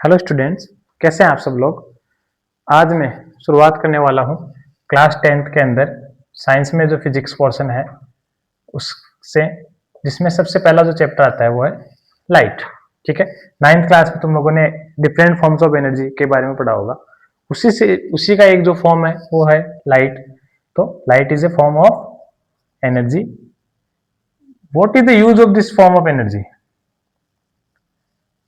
Hello students, कैसे हैं आप सब लोग। आज मैं शुरुआत करने वाला हूं क्लास 10th के अंदर साइंस में जो फिजिक्स पोर्शन है उससे, जिसमें सबसे पहला जो चैप्टर आता है वो है लाइट। ठीक है, 9th क्लास में तुम लोगों ने डिफरेंट फॉर्म्स ऑफ एनर्जी के बारे में पढ़ा होगा। उसी का एक जो फॉर्म है वो है लाइट। तो light is a form of energy. What is the use of this form of energy.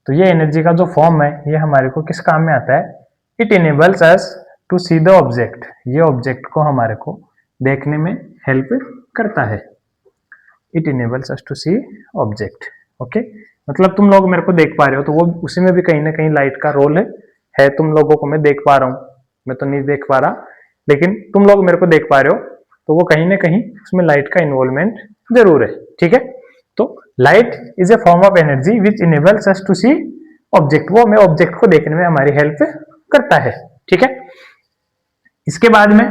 तो ये एनर्जी का जो फॉर्म है ये हमारे को किस काम में आता है। It enables us to see the object. ये ऑब्जेक्ट को हमारे को देखने में हेल्प करता है। It enables us to see object. Okay, मतलब तुम लोग मेरे को देख पा रहे हो तो वो उसी में भी कहीं ना कहीं लाइट का रोल है। तुम लोगों को मैं देख पा रहा हूँ, मैं तो नहीं देख पा रहा, लेकिन तुम लोग मेरे को देख पा रहे हो तो वो कहीं ना कहीं उसमें लाइट का इन्वॉल्वमेंट जरूर है। ठीक है, तो light is a form of energy which enables us to see object. वो हमें ऑब्जेक्ट को देखने में हमारी हेल्प करता है। ठीक है, इसके बाद में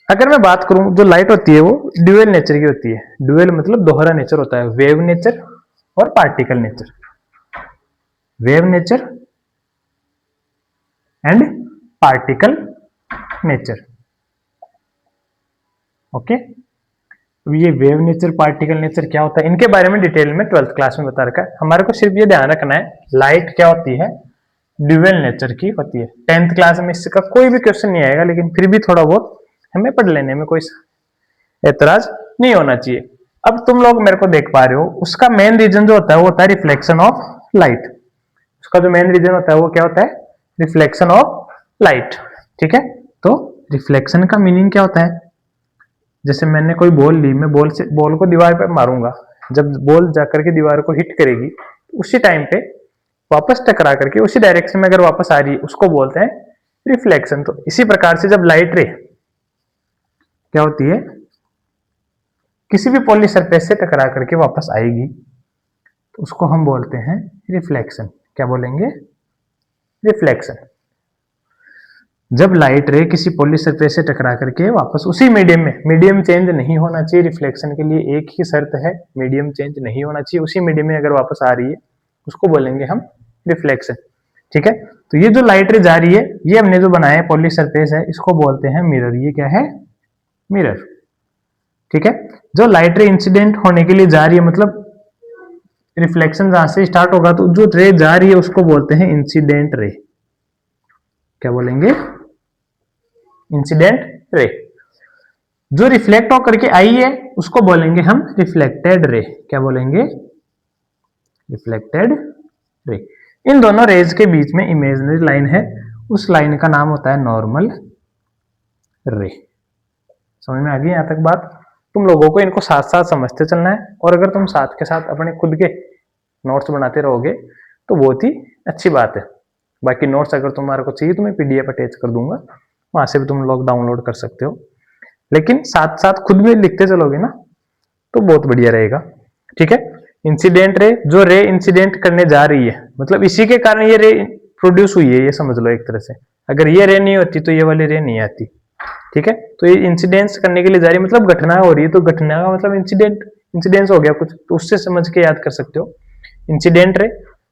अगर मैं बात करूं, जो लाइट होती है वो ड्यूअल नेचर की होती है। ड्यूअल मतलब दोहरा नेचर होता है, वेव नेचर और particle nature. Wave nature and particle nature. Okay, ये वेव नेचर पार्टिकल नेचर क्या होता है, इनके बारे में डिटेल में 12th क्लास में बता रखा है। हमारे को सिर्फ ये ध्यान रखना है लाइट क्या होती है, ड्यूअल नेचर की होती है। 10th क्लास में इसका कोई भी क्वेश्चन नहीं आएगा, लेकिन फिर भी थोड़ा बहुत हमें पढ़ लेने में कोई एतराज नहीं होना चाहिए। अब तुम लोग मेरे को देख पा रहे हो, उसका मेन रीजन जो होता है वो होता है रिफ्लेक्शन ऑफ लाइट। उसका जो मेन रीजन होता है वो क्या होता है, रिफ्लेक्शन ऑफ लाइट। ठीक है, तो रिफ्लेक्शन का मीनिंग क्या होता है। जैसे मैंने कोई बॉल ली, मैं बॉल को दीवार पे मारूंगा, जब बॉल जाकर के दीवार को हिट करेगी उसी टाइम पे वापस टकरा करके उसी डायरेक्शन में अगर वापस आ रही है उसको बोलते हैं रिफ्लेक्शन। तो इसी प्रकार से जब लाइट रे क्या होती है, किसी भी पॉली सरफेस से टकरा करके वापस आएगी तो उसको हम बोलते हैं रिफ्लेक्शन। क्या बोलेंगे, रिफ्लेक्शन। जब लाइट रे किसी पॉली सरफेस से टकरा करके वापस उसी मीडियम में, मीडियम चेंज नहीं होना चाहिए रिफ्लेक्शन के लिए, एक ही शर्त है, मीडियम चेंज नहीं होना चाहिए, उसी मीडियम में अगर वापस आ रही है उसको बोलेंगे हम रिफ्लेक्शन। ठीक है, तो ये जो लाइट रे जा रही है, ये हमने जो बनाया है पॉली सरफेस है, इसको बोलते हैं मिरर। ये क्या है, मिरर। ठीक है, जो लाइट रे इंसिडेंट होने के लिए जा रही है, मतलब रिफ्लेक्शन जहां से स्टार्ट होगा तो जो रे जा रही है उसको बोलते हैं इंसिडेंट रे। क्या बोलेंगे, इंसिडेंट रे। जो रिफ्लेक्ट होकर के आई है उसको बोलेंगे हम रिफ्लेक्टेड रे। क्या बोलेंगे, रिफ्लेक्टेड रे। इन दोनों रेज के बीच में इमेजिनरी लाइन है, उस लाइन का नाम होता है नॉर्मल रे। समझ में आ गई यहां तक बात। तुम लोगों को इनको साथ साथ समझते चलना है, और अगर तुम साथ के साथ अपने खुद के नोट्स बनाते रहोगे तो बहुत ही अच्छी बात है। बाकी नोट्स अगर तुम्हारे को चाहिए तो मैं पीडीएफ अटैच कर दूंगा, वहां से भी तुम लोग डाउनलोड कर सकते हो, लेकिन साथ साथ खुद में लिखते चलोगे ना तो बहुत बढ़िया रहेगा। ठीक है, इंसिडेंट रे, जो रे इंसिडेंट करने जा रही है, मतलब इसी के कारण ये रे प्रोड्यूस हुई है, ये समझ लो एक तरह से। अगर ये रे नहीं होती तो ये वाली रे नहीं आती। ठीक है, तो ये इंसिडेंस करने के लिए जा रही है, मतलब घटना हो रही है, तो घटना का मतलब इंसिडेंट, इंसिडेंस हो गया कुछ, तो उससे समझ के याद कर सकते हो। इंसिडेंट रे,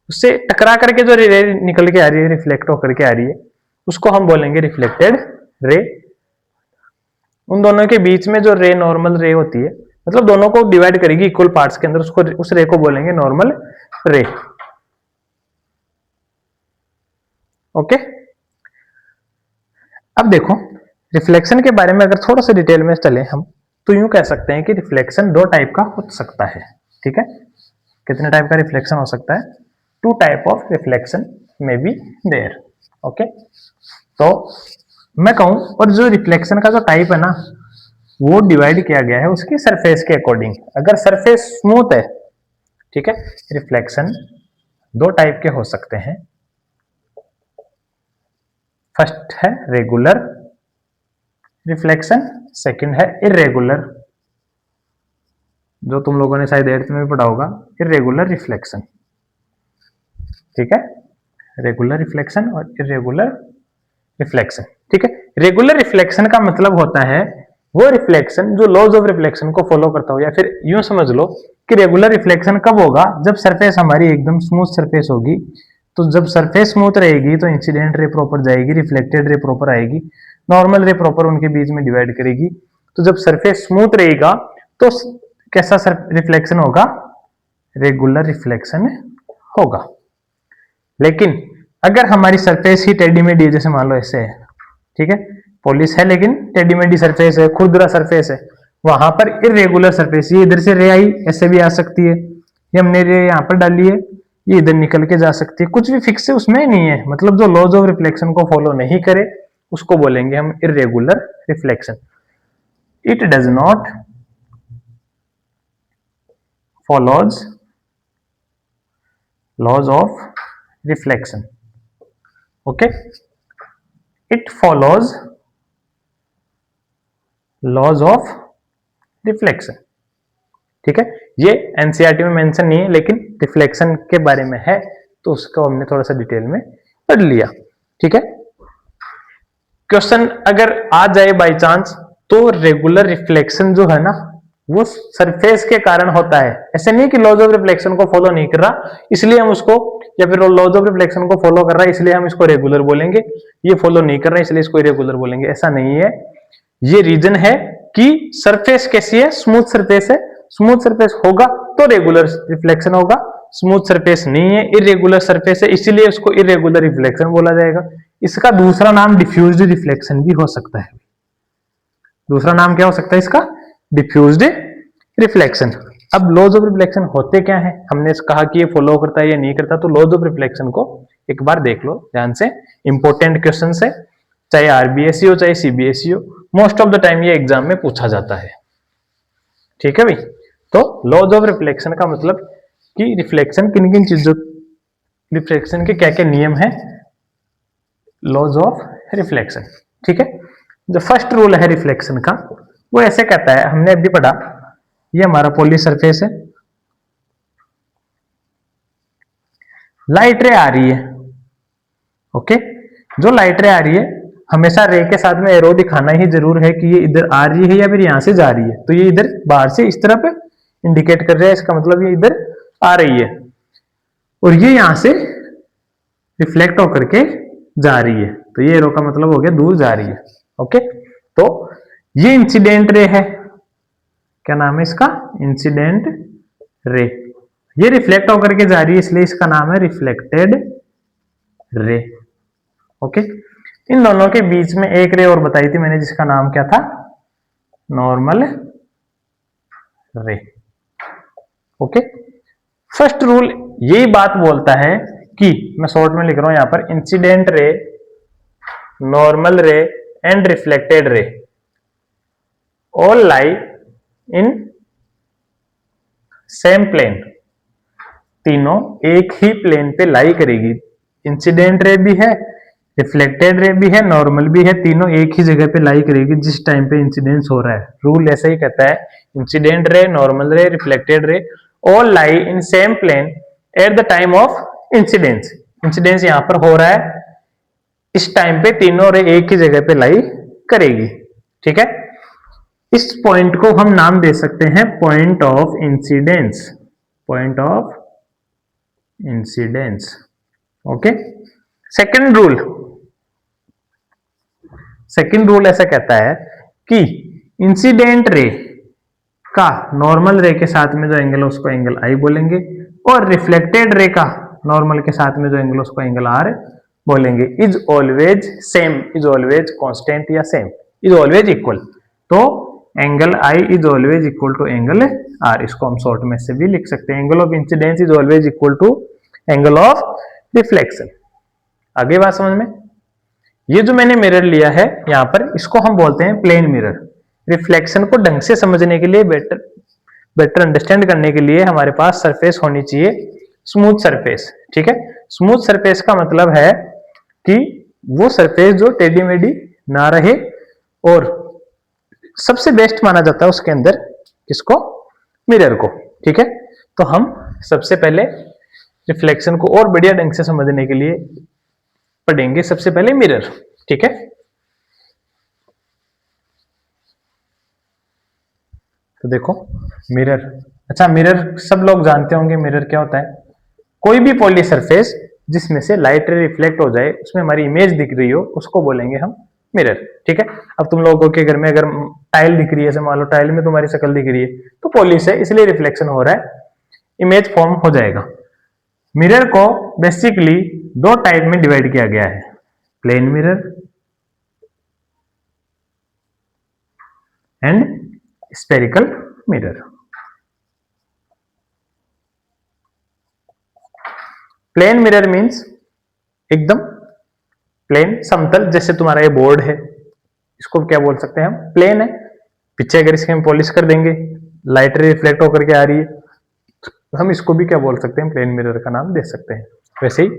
उससे टकरा करके जो रे निकल के आ रही है, रिफ्लेक्ट होकर के आ रही है, उसको हम बोलेंगे रिफ्लेक्टेड रे। उन दोनों के बीच में जो रे नॉर्मल रे होती है, मतलब दोनों को डिवाइड करेगी इक्वल पार्ट्स के अंदर, उसको उस रे को बोलेंगे नॉर्मल रे। ओके, अब देखो रिफ्लेक्शन के बारे में अगर थोड़ा सा डिटेल में चले हम, तो यूं कह सकते हैं कि रिफ्लेक्शन दो टाइप का हो सकता है। ठीक है, कितने टाइप का रिफ्लेक्शन हो सकता है, 2 type of reflection may be there. Okay, तो मैं कहूं, और जो रिफ्लेक्शन का जो टाइप है ना वो डिवाइड किया गया है उसकी सरफेस के अकॉर्डिंग। अगर सरफेस स्मूथ है, ठीक है, रिफ्लेक्शन 2 टाइप के हो सकते हैं। फर्स्ट है रेगुलर रिफ्लेक्शन, सेकंड है इरेगुलर, जो तुम लोगों ने शायद 8th में भी पढ़ा होगा, इरेगुलर रिफ्लेक्शन। ठीक है, रेगुलर रिफ्लेक्शन और इरेगुलर रिफ्लेक्शन। ठीक है, रेगुलर रिफ्लेक्शन का मतलब होता है वो रिफ्लेक्शन जो लॉज ऑफ रिफ्लेक्शन को फॉलो करता हो, या फिर यूं समझ लो कि रेगुलर रिफ्लेक्शन कब होगा, जब सरफेस हमारी एकदम स्मूथ सरफेस होगी, तो जब सरफेस स्मूथ रहेगी तो इंसिडेंट रे प्रॉपर जाएगी, रिफ्लेक्टेड रे प्रॉपर आएगी, नॉर्मल रे प्रॉपर उनके बीच में डिवाइड करेगी। तो जब सरफेस स्मूथ रहेगा तो कैसा रिफ्लेक्शन होगा? रेगुलर रिफ्लेक्शन होगा। लेकिन अगर हमारी सरफेस ही टेढ़ी मेढ़ी है, जैसे मान लो ऐसे है, ठीक है, पॉलिश है लेकिन टेढ़ी मेढ़ी सरफेस है, खुरदुरा सरफेस है, वहां पर इरेगुलर सरफेस, ये इधर से रे आई ऐसे भी आ सकती है, ये हमने रे यहाँ पर डाली है, ये इधर निकल के जा सकती है, कुछ भी फिक्स है उसमें नहीं है, मतलब जो लॉज ऑफ रिफ्लेक्शन को फॉलो नहीं करे उसको बोलेंगे हम irregular reflection. It does not follows laws of reflection. Okay, it follows laws of reflection. ठीक है, ये एनसीईआरटी में मेंशन नहीं है लेकिन रिफ्लेक्शन के बारे में है, तो उसको हमने थोड़ा सा डिटेल में पढ़ लिया। ठीक है, क्वेश्चन अगर आ जाए बाय चांस तो रेगुलर रिफ्लेक्शन जो है ना वो सरफेस के कारण होता है, ऐसे नहीं कि लॉज ऑफ रिफ्लेक्शन को फॉलो नहीं कर रहा इसलिए हम उसको, या फिर लॉज ऑफ रिफ्लेक्शन को फॉलो कर रहा है इसलिए हम इसको रेगुलर बोलेंगे, ये फॉलो नहीं कर रहा है इसलिए इसको इरेगुलर बोलेंगे, ऐसा नहीं है। ये रीजन है कि सरफेस कैसी है? स्मूथ सरफेस है, स्मूथ सरफेस होगा तो रेगुलर रिफ्लेक्शन होगा, स्मूथ सरफेस नहीं है, इरेगुलर सरफेस है, इसीलिए उसको इरेगुलर रिफ्लेक्शन बोला जाएगा। इसका दूसरा नाम डिफ्यूज्ड रिफ्लेक्शन भी हो सकता है। दूसरा नाम क्या हो सकता है इसका? Diffused reflection. अब लॉज ऑफ रिफ्लेक्शन होते क्या है, हमने कहा कि ये फॉलो करता है या नहीं करता, तो लॉज ऑफ रिफ्लेक्शन को एक बार देख लो ध्यान से, इंपॉर्टेंट क्वेश्चन है, चाहे आरबीएसई हो चाहे सीबीएसई हो, मोस्ट ऑफ द टाइम ये एग्जाम में पूछा जाता है। ठीक है भाई, तो लॉज ऑफ रिफ्लेक्शन का मतलब कि रिफ्लेक्शन किन किन चीजों, रिफ्लेक्शन के क्या क्या नियम है, लॉज ऑफ रिफ्लेक्शन। ठीक है, जो फर्स्ट रूल है रिफ्लेक्शन का वो ऐसे कहता है, हमने अभी पढ़ा, ये हमारा पॉलिश सरफेस है, लाइट रे आ रही है, ओके, जो लाइट रे आ रही है हमेशा रे के साथ में एरो दिखाना ही जरूर है कि ये इधर आ रही है या फिर यहां से जा रही है, तो ये इधर बाहर से इस तरफ इंडिकेट कर रहा है, इसका मतलब ये इधर आ रही है, और ये यहां से रिफ्लेक्ट होकर के जा रही है, तो ये एरो का मतलब हो गया दूर जा रही है। ओके, तो ये इंसिडेंट रे है, क्या नाम है इसका? Incident ray. ये रिफ्लेक्ट होकर के जा रही है इसलिए इसका नाम है रिफ्लेक्टेड रे। ओके, इन दोनों के बीच में एक रे और बताई थी मैंने जिसका नाम क्या था? नॉर्मल रे। ओके, फर्स्ट रूल यही बात बोलता है कि, मैं शॉर्ट में लिख रहा हूं यहां पर, incident ray, normal ray and reflected ray all lie in same plane, तीनों एक ही प्लेन पे लाई करेगी। इंसिडेंट रे भी है, रिफ्लेक्टेड रे भी है, नॉर्मल भी है, तीनों एक ही जगह पे लाई करेगी जिस टाइम पे इंसिडेंस हो रहा है। रूल ऐसा ही कहता है, incident ray, normal ray, reflected ray all lie in same plane at the time of incidence. Incidence यहां पर हो रहा है, इस टाइम पे तीनों रे एक ही जगह पे लाई करेगी। ठीक है, इस पॉइंट को हम नाम दे सकते हैं point of incidence, point of incidence. Okay, second rule, second rule ऐसा कहता है कि इंसिडेंट रे का नॉर्मल रे के साथ में जो एंगल है उसको एंगल आई बोलेंगे, और रिफ्लेक्टेड रे का नॉर्मल के साथ में जो एंगल है उसको एंगल आर बोलेंगे। Is always same, is always constant या सेम, इज ऑलवेज इक्वल, तो angle i is always equal to angle r, इसको हम शॉर्ट में से भी लिख सकते हैं, angle of incidence is always equal to angle of reflection. आगे बात समझ में? ये जो मैंने मिरर लिया है यहां पर, इसको हम बोलते हैं प्लेन मिरर। रिफ्लेक्शन को ढंग से समझने के लिए, बेटर अंडरस्टैंड करने के लिए हमारे पास सरफेस होनी चाहिए स्मूथ सरफेस। ठीक है, स्मूथ सरफेस का मतलब है कि वो सरफेस जो टेढ़ी मेढ़ी ना रहे, और सबसे बेस्ट माना जाता है उसके अंदर किसको? मिरर को। ठीक है, तो हम सबसे पहले रिफ्लेक्शन को और बढ़िया ढंग से समझने के लिए पढ़ेंगे सबसे पहले मिरर। ठीक है, तो देखो मिरर, अच्छा मिरर सब लोग जानते होंगे मिरर क्या होता है। कोई भी पॉली सरफेस जिसमें से लाइट रे रिफ्लेक्ट हो जाए, उसमें हमारी इमेज दिख रही हो, उसको बोलेंगे हम मिरर। ठीक है, अब तुम लोगों के घर में अगर टाइल दिख रही है, मान लो टाइल में तुम्हारी शक्ल दिख रही है, तो पॉलिश है इसलिए रिफ्लेक्शन हो रहा है, इमेज फॉर्म हो जाएगा। मिरर को बेसिकली दो टाइप में डिवाइड किया गया है, plane mirror and spherical mirror. Plane mirror means एकदम प्लेन समतल, जैसे तुम्हारा ये बोर्ड है, इसको क्या बोल सकते हैं हम, प्लेन है। पीछे अगर इसके हम पॉलिश कर देंगे, लाइट रिफ्लेक्ट होकर के आ रही है, हम इसको भी क्या बोल सकते हैं, प्लेन मिरर का नाम दे सकते हैं। वैसे ही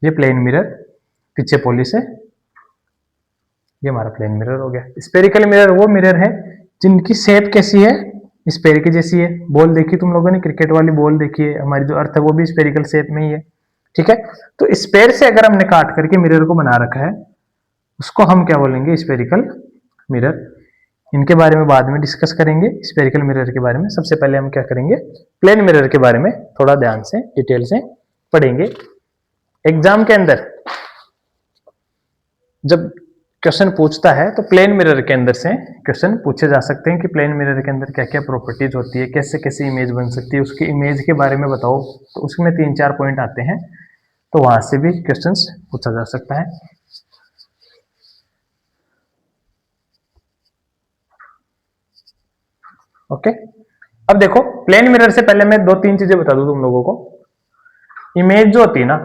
ये प्लेन मिरर, पीछे पॉलिश है, ये हमारा प्लेन मिरर हो गया। स्पेरिकल मिरर वो मिरर है जिनकी शेप कैसी है, स्पेयर की जैसी है। बॉल देखी तुम लोगों ने, क्रिकेट वाली बॉल देखी है, हमारी जो अर्थ है वो भी स्पेरिकल शेप में ही है। ठीक है, तो स्पेयर से अगर हमने काट करके मिरर को बना रखा है, उसको हम क्या बोलेंगे, स्पेरिकल मिरर। इनके बारे में बाद में डिस्कस करेंगे, स्पेरिकल मिरर के बारे में। सबसे पहले हम क्या करेंगे, प्लेन मिरर के बारे में थोड़ा ध्यान से डिटेल से पढ़ेंगे। एग्जाम के अंदर जब क्वेश्चन पूछता है तो प्लेन मिरर के अंदर से क्वेश्चन पूछे जा सकते हैं कि प्लेन मिरर के अंदर क्या क्या प्रॉपर्टीज होती है, कैसे कैसे इमेज बन सकती है, उसकी इमेज के बारे में बताओ। तो उसमें 3-4 पॉइंट आते हैं, तो वहां से भी क्वेश्चंस पूछा जा सकता है। ओके, अब देखो प्लेन मिरर से पहले मैं 2-3 चीजें बता दूं तुम लोगों को। इमेज जो होती है ना,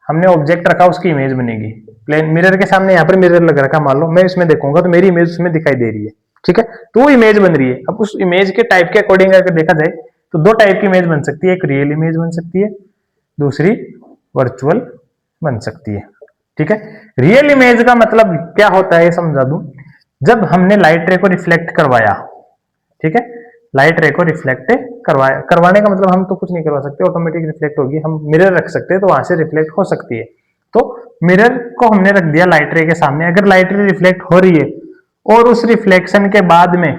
हमने ऑब्जेक्ट रखा, उसकी इमेज बनेगी। प्लेन मिरर के सामने यहाँ पर मिरर लग रखा, मान लो मैं इसमें देखूंगा तो मेरी इमेज उसमें दिखाई दे रही है। ठीक है, तो वो इमेज बन रही है। अब उस इमेज के टाइप के अकॉर्डिंग अगर देखा जाए तो 2 टाइप की इमेज बन सकती है, एक रियल इमेज बन सकती है, दूसरी वर्चुअल बन सकती है। ठीक है, रियल इमेज का मतलब क्या होता है समझा दूं। जब हमने लाइट रे को रिफ्लेक्ट करवाया, ठीक है, लाइट रे को रिफ्लेक्ट करवाया, करवाने का मतलब हम तो कुछ नहीं करवा सकते, ऑटोमेटिक रिफ्लेक्ट होगी। हम मिरर रख सकते हैं तो वहां से रिफ्लेक्ट हो सकती है। तो मिरर को हमने रख दिया लाइट रे के सामने, अगर लाइट रे रिफ्लेक्ट हो रही है और उस रिफ्लेक्शन के बाद में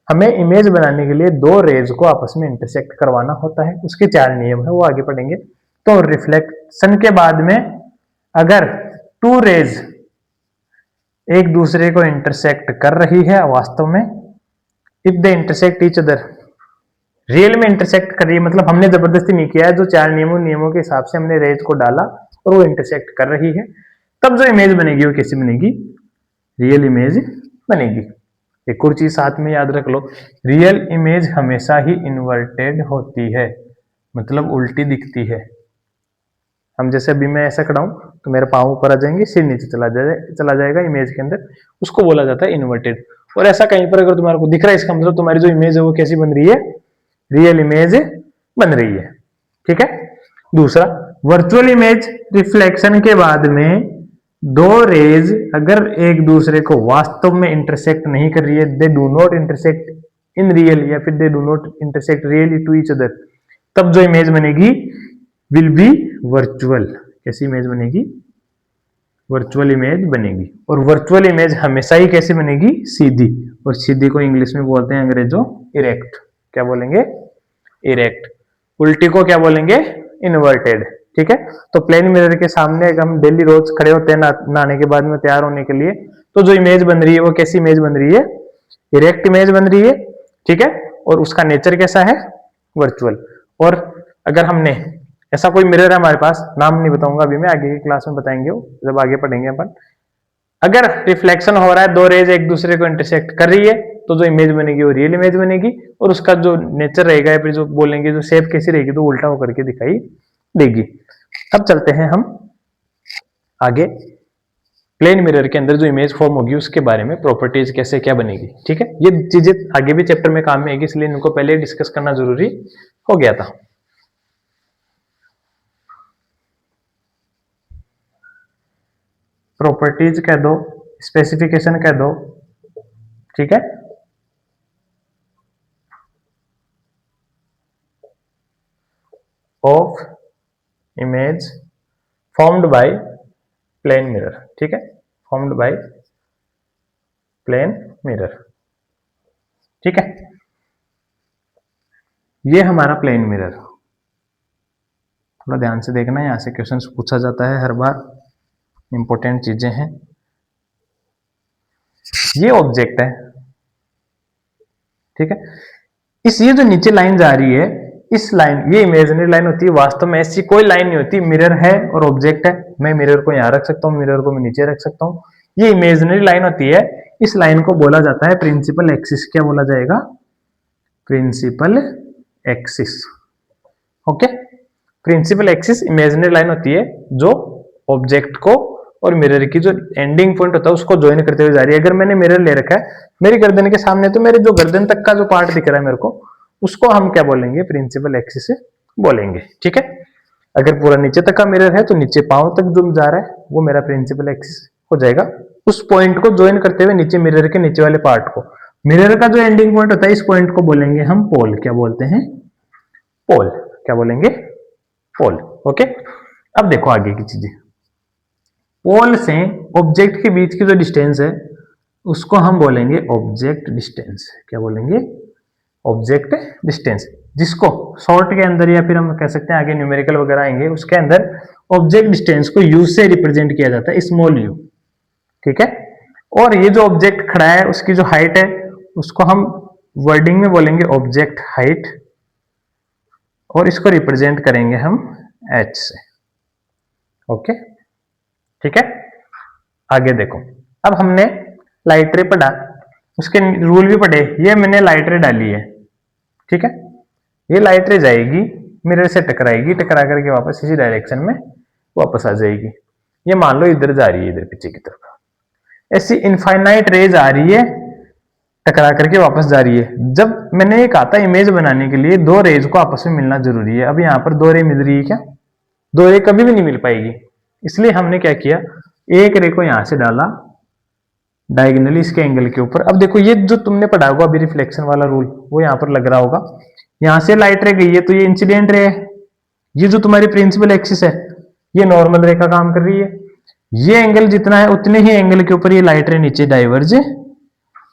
हमें इमेज बनाने के लिए 2 रेज को आपस में इंटरसेक्ट करवाना होता है। उसके 4 नियम है, वो आगे पढ़ेंगे। तो रिफ्लेक्शन के बाद में अगर 2 रेज एक दूसरे को इंटरसेक्ट कर रही है वास्तव में, if they intersect each other, real में इंटरसेक्ट कर रही है, मतलब हमने जबरदस्ती नहीं किया है, जो 4 नियमों के हिसाब से हमने रेज को डाला और वो इंटरसेक्ट कर रही है, तब जो इमेज बनेगी वो कैसी बनेगी, रियल इमेज बनेगी। एक और चीज साथ में याद रख लो, रियल इमेज हमेशा ही इन्वर्टेड होती है, मतलब उल्टी दिखती है। हम जैसे अभी मैं ऐसा खड़ा हूं तो मेरे पांव ऊपर आ जाएंगे, सिर नीचे चला जाएगा इमेज के अंदर, उसको बोला जाता है इन्वर्टेड। और ऐसा कहीं पर अगर तुम्हारे को दिख रहा है, इसका मतलब तुम्हारी जो इमेज है वो कैसी बन रही है, रियल इमेज बन रही है। ठीक है, दूसरा वर्चुअल इमेज, रिफ्लेक्शन के बाद में 2 रेज अगर एक दूसरे को वास्तव में इंटरसेक्ट नहीं कर रही है, they do not intersect in real, या फिर they do not intersect really to each other, तब जो इमेज बनेगी विल बी वर्चुअल। कैसी इमेज बनेगी, वर्चुअल इमेज बनेगी। और वर्चुअल इमेज हमेशा ही कैसे बनेगी, सीधी। और सीधी को इंग्लिश में बोलते हैं अंग्रेजों इरेक्ट। क्या बोलेंगे, इरेक्ट। उल्टी को क्या बोलेंगे, इन्वर्टेड। ठीक है, तो प्लेन मिरर के सामने अगर हम डेली रोज खड़े होते हैं नहाने के बाद में तैयार होने के लिए, तो जो इमेज बन रही है वो कैसी इमेज बन रही है, इरेक्ट इमेज बन रही है। ठीक है, और उसका नेचर कैसा है, वर्चुअल। और अगर हमने ऐसा कोई मिरर है हमारे पास, नाम नहीं बताऊंगा अभी मैं, आगे की क्लास में बताएंगे वो, जब आगे पढ़ेंगे अपन। अगर रिफ्लेक्शन हो रहा है, 2 रेज एक दूसरे को इंटरसेक्ट कर रही है, तो जो इमेज बनेगी वो रियल इमेज बनेगी। और उसका जो नेचर रहेगा, फिर जो बोलेंगे, जो शेप कैसी रहेगी, तो उल्टा होकर के दिखाई देगी। अब चलते हैं हम आगे, प्लेन मिरर के अंदर जो इमेज फॉर्म होगी उसके बारे में, प्रॉपर्टीज कैसे क्या बनेगी। ठीक है, ये चीजें आगे भी चैप्टर में काम में आएगी, इसलिए इनको पहले डिस्कस करना जरूरी हो गया था। प्रॉपर्टीज कह दो, स्पेसिफिकेशन कह दो। ठीक है, of image formed by plane mirror. ठीक है, फॉर्म्ड बाय प्लेन मिरर। ठीक है, ये हमारा प्लेन मिरर। थोड़ा ध्यान से देखना है, यहाँ से क्वेश्चन पूछा जाता है हर बार, इंपॉर्टेंट चीजें हैं। ये ऑब्जेक्ट है, ठीक है। इस ये जो नीचे लाइन जा रही है, इस लाइन, ये इमेजिनरी लाइन होती है, वास्तव में ऐसी कोई लाइन नहीं होती। मिरर है और ऑब्जेक्ट है, मैं मिरर को यहाँ रख सकता हूँ, मिरर को मैं नीचे रख सकता हूँ, ये इमेजिनरी लाइन होती है। इस लाइन को बोला जाता है प्रिंसिपल एक्सिस। क्या बोला जाएगा? Principal axis. Okay, principal axis imaginary line होती है जो ऑब्जेक्ट को और मिरर की जो एंडिंग पॉइंट होता है उसको ज्वाइन करते हुए जा रही है। अगर मैंने मिरर ले रखा है मेरी गर्दन के सामने, तो मेरे जो गर्दन तक का जो पार्ट दिख रहा है मेरे को, उसको हम क्या बोलेंगे? प्रिंसिपल एक्सिस बोलेंगे, ठीक है। अगर पूरा नीचे तक का मिरर है तो नीचे पांव तक जो जा रहा है वो मेरा प्रिंसिपल एक्सिस हो जाएगा। उस पॉइंट को ज्वाइन करते हुए नीचे मिरर के नीचे वाले पार्ट को, मिरर का जो एंडिंग पॉइंट होता है इस पॉइंट को बोलेंगे हम पोल। क्या बोलते हैं? पोल। क्या बोलेंगे? पोल। ओके, अब देखो आगे की चीजें। पोल से ऑब्जेक्ट के बीच की जो डिस्टेंस है उसको हम बोलेंगे ऑब्जेक्ट डिस्टेंस। क्या बोलेंगे? ऑब्जेक्ट डिस्टेंस, जिसको शॉर्ट के अंदर, या फिर हम कह सकते हैं आगे न्यूमेरिकल वगैरह आएंगे उसके अंदर, ऑब्जेक्ट डिस्टेंस को यू से रिप्रेजेंट किया जाता है, स्मॉल यू, ठीक है। और ये जो ऑब्जेक्ट खड़ा है उसकी जो हाइट है उसको हम वर्डिंग में बोलेंगे ऑब्जेक्ट हाइट, और इसको रिप्रेजेंट करेंगे हम h से। ओके, ठीक है। आगे देखो, अब हमने लाइट रे पढ़ा, उसके रूल भी पढ़े। ये मैंने लाइट रे डाली है, ठीक है। ये लाइट रे जाएगी मिरर से टकराएगी, टकरा करके वापस इसी डायरेक्शन में वापस आ जाएगी। ये मान लो इधर जा रही है, इधर पीछे की तरफ। ऐसी इनफाइनाइट रेज आ रही है, टकरा करके वापस जा रही है। जब मैंने ये कहा था इमेज बनाने के लिए दो रेज को आपस में मिलना जरूरी है, अब यहाँ पर दो रे मिल रही है क्या? दो रे कभी भी नहीं मिल पाएगी, इसलिए हमने क्या किया, एक रे को यहां से डाला डायगोनली इसके एंगल के ऊपर। अब देखो ये जो तुमने पढ़ा होगा अभी रिफ्लेक्शन वाला रूल, वो यहाँ पर लग रहा होगा। यहां से लाइट रे गई है तो ये इंसिडेंट रे है, ये जो तुम्हारी प्रिंसिपल एक्सिस है ये नॉर्मल रे का काम कर रही है। ये एंगल जितना है उतने ही एंगल के ऊपर ये लाइट रे नीचे डाइवर्ज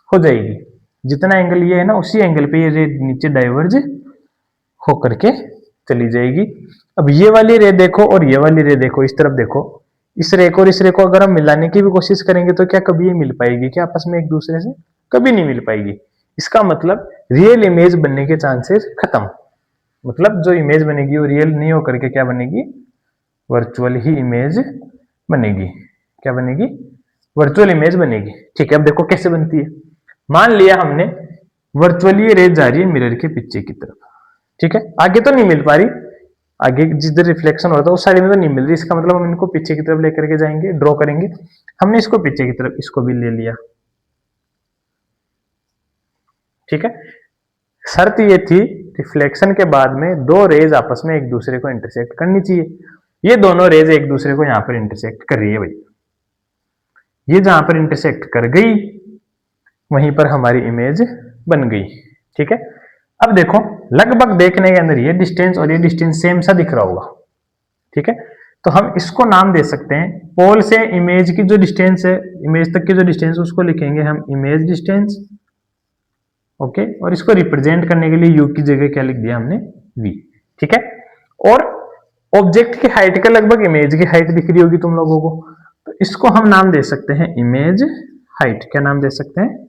हो जाएगी। जितना एंगल ये है ना उसी एंगल पे ये रे नीचे डाइवर्ज होकर के चली जाएगी। अब ये वाली रे देखो और ये वाली रे देखो, इस तरफ देखो, इस रे को और इस रे को अगर हम मिलाने की भी कोशिश करेंगे तो क्या कभी ये मिल पाएगी क्या आपस में एक दूसरे से? कभी नहीं मिल पाएगी। इसका मतलब रियल इमेज बनने के चांसेस खत्म। मतलब जो इमेज बनेगी वो रियल नहीं होकर के क्या बनेगी? वर्चुअल ही इमेज बनेगी। क्या बनेगी? वर्चुअल इमेज बनेगी, ठीक है। अब देखो कैसे बनती है। मान लिया हमने वर्चुअली रेज जा रही है मिरर के पीछे की तरफ, ठीक है। आगे तो नहीं मिल पा रही, आगे जिधर रिफ्लेक्शन होता है उस साइड में तो नहीं मिल रही, इसका मतलब हम इनको पीछे की तरफ लेकर के जाएंगे, ड्रॉ करेंगे। हमने इसको पीछे की तरफ, इसको भी ले लिया, ठीक है। शर्त ये थी रिफ्लेक्शन के बाद में दो रेज आपस में एक दूसरे को इंटरसेक्ट करनी चाहिए। ये दोनों रेज एक दूसरे को यहां पर इंटरसेक्ट कर रही है भाई, ये जहां पर इंटरसेक्ट कर गई वहीं पर हमारी इमेज बन गई, ठीक है। अब देखो लगभग देखने के अंदर ये डिस्टेंस और ये डिस्टेंस सेम सा दिख रहा होगा, ठीक है। तो हम इसको नाम दे सकते हैं, पोल से इमेज की जो डिस्टेंस है, इमेज तक की जो डिस्टेंस है उसको लिखेंगे हम इमेज डिस्टेंस, ओके। और इसको रिप्रेजेंट करने के लिए यू की जगह क्या लिख दिया हमने? वी, ठीक है। और ऑब्जेक्ट की हाइट का लगभग इमेज की हाइट दिख रही होगी तुम लोगों को, तो इसको हम नाम दे सकते हैं इमेज हाइट। क्या नाम दे सकते हैं?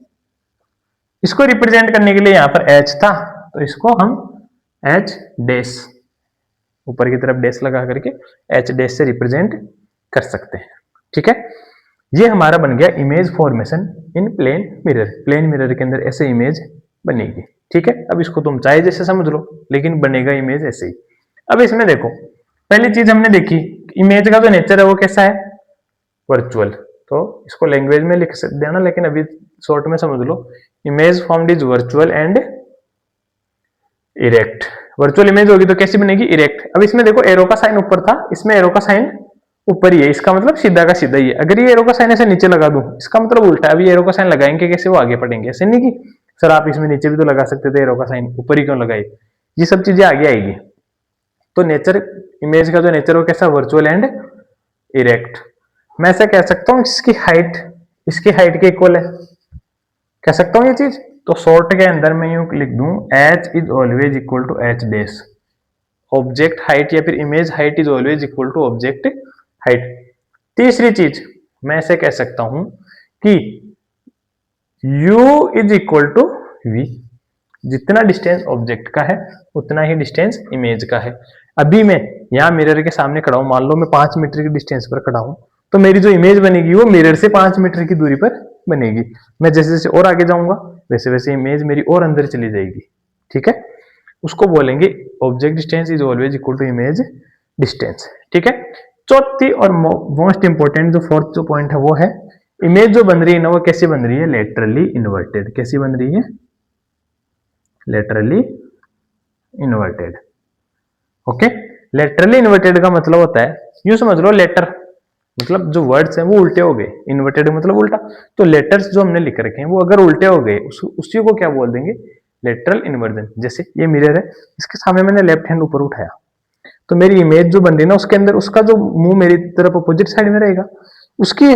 इसको रिप्रेजेंट करने के लिए यहां पर h था तो इसको हम h डैश, ऊपर की तरफ डैश लगा करके h डैश से रिप्रेजेंट कर सकते हैं, ठीक है। ये हमारा बन गया image formation in plane mirror. Plane mirror के अंदर ऐसे इमेज बनेगी, ठीक है। अब इसको तुम चाहे जैसे समझ लो, लेकिन बनेगा इमेज ऐसे ही। अब इसमें देखो पहली चीज हमने देखी, इमेज का जो नेचर है वो कैसा है? वर्चुअल। तो इसको लैंग्वेज में लिख देना, लेकिन अभी शॉर्ट में समझ लो, image formed is virtual and erect. Virtual image होगी तो कैसी बनेगी? इरेक्ट। अब इसमें देखो एरो का साइन ऊपर था, इसमें एरो का साइन ऊपर ही है, इसका मतलब सीधा का सीधा ही है। अगर ये एरो का साइन ऐसे नीचे लगा दूं, इसका मतलब उल्टा है। अभी एरो का साइन लगाएंगे कैसे? वो आगे पढ़ेंगे, ऐसे नहीं कि सर आप इसमें नीचे भी तो लगा सकते थे, एरो का साइन ऊपर ही क्यों लगाई? ये सब चीजें आगे आएगी। तो नेचर, इमेज का जो नेचर हो कैसा? Virtual and erect. मैं ऐसा कह सकता हूं इसकी हाइट के इक्वल है, कह सकता हूं ये चीज। तो शॉर्ट के अंदर मैं यूं लिख दूं h is always equal to h dash, object height या फिर image height is always equal to object height. तीसरी चीज मैं ऐसे कह सकता हूं कि u is equal to v, जितना डिस्टेंस ऑब्जेक्ट का है उतना ही डिस्टेंस इमेज का है। अभी मैं यहाँ मिरर के सामने खड़ा हूं, मान लो मैं 5 मीटर की डिस्टेंस पर खड़ा हूं, तो मेरी जो इमेज बनेगी वो मिरर से 5 मीटर की दूरी पर बनेगी। मैं जैसे जैसे और आगे जाऊंगा वैसे वैसे इमेज मेरी और अंदर चली जाएगी, ठीक है। उसको बोलेंगे object distance is always equal to image distance, ठीक है। चौथी और मोस्ट इंपोर्टेंट जो फोर्थ जो पॉइंट है वो है इमेज जो बन रही है ना वो कैसी बन रही है, लेटरली इन्वर्टेड। कैसी बन रही है, laterally inverted. Okay, laterally inverted का मतलब होता है, यूं समझ लो लेटर मतलब जो वर्ड्स हैं वो उल्टे हो गए, इन्वर्टेड मतलब उल्टा, तो लेटर्स जो हमने लिख रखे हैं वो अगर उल्टे हो गए उसी को क्या बोल देंगे, लेटरल इन्वर्जन। जैसे ये मिरर है, इसके सामने मैंने लेफ्ट हैंड ऊपर उठाया तो मेरी इमेज जो बन रही है ना उसके अंदर उसका जो मुंह मेरी तरफ अपोजिट साइड में रहेगा, उसकी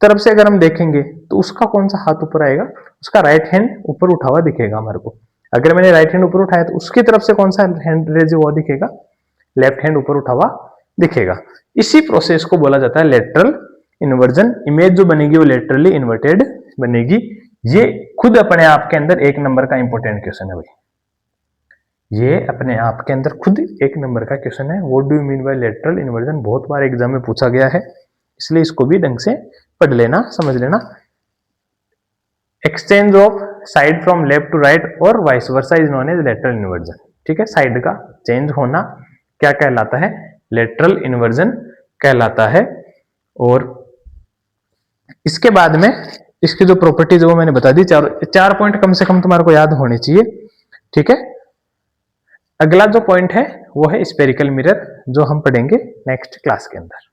तरफ से अगर हम देखेंगे तो उसका कौन सा हाथ ऊपर आएगा, उसका राइट हैंड ऊपर उठा हुआ दिखेगा हमारे को। अगर मैंने राइट हैंड ऊपर उठाया तो उसकी तरफ से कौन सा हैंड रेज हुआ दिखेगा, लेफ्ट हैंड ऊपर उठा हुआ दिखेगा। इसी प्रोसेस को बोला जाता है लेटरल इन्वर्जन। इमेज जो बनेगी वो लेटरली इन्वर्टेड बनेगी। ये खुद अपने आप के अंदर एक नंबर का इंपॉर्टेंट क्वेश्चन है भाई, ये अपने आप के अंदर खुद एक नंबर का क्वेश्चन है। What do you mean by lateral inversion, बहुत बार एग्जाम में पूछा गया है, इसलिए इसको भी ढंग से पढ़ लेना, समझ लेना। Exchange of side from left to right और vice versa is known as lateral inversion, ठीक है। साइड का चेंज होना क्या कहलाता है, लेटरल इन्वर्जन कहलाता है। और इसके बाद में इसकी जो प्रॉपर्टीज है वो मैंने बता दी, चार पॉइंट कम से कम तुम्हारे को याद होने चाहिए, ठीक है। अगला जो पॉइंट है वो है स्फेरिकल मिरर, जो हम पढ़ेंगे नेक्स्ट क्लास के अंदर।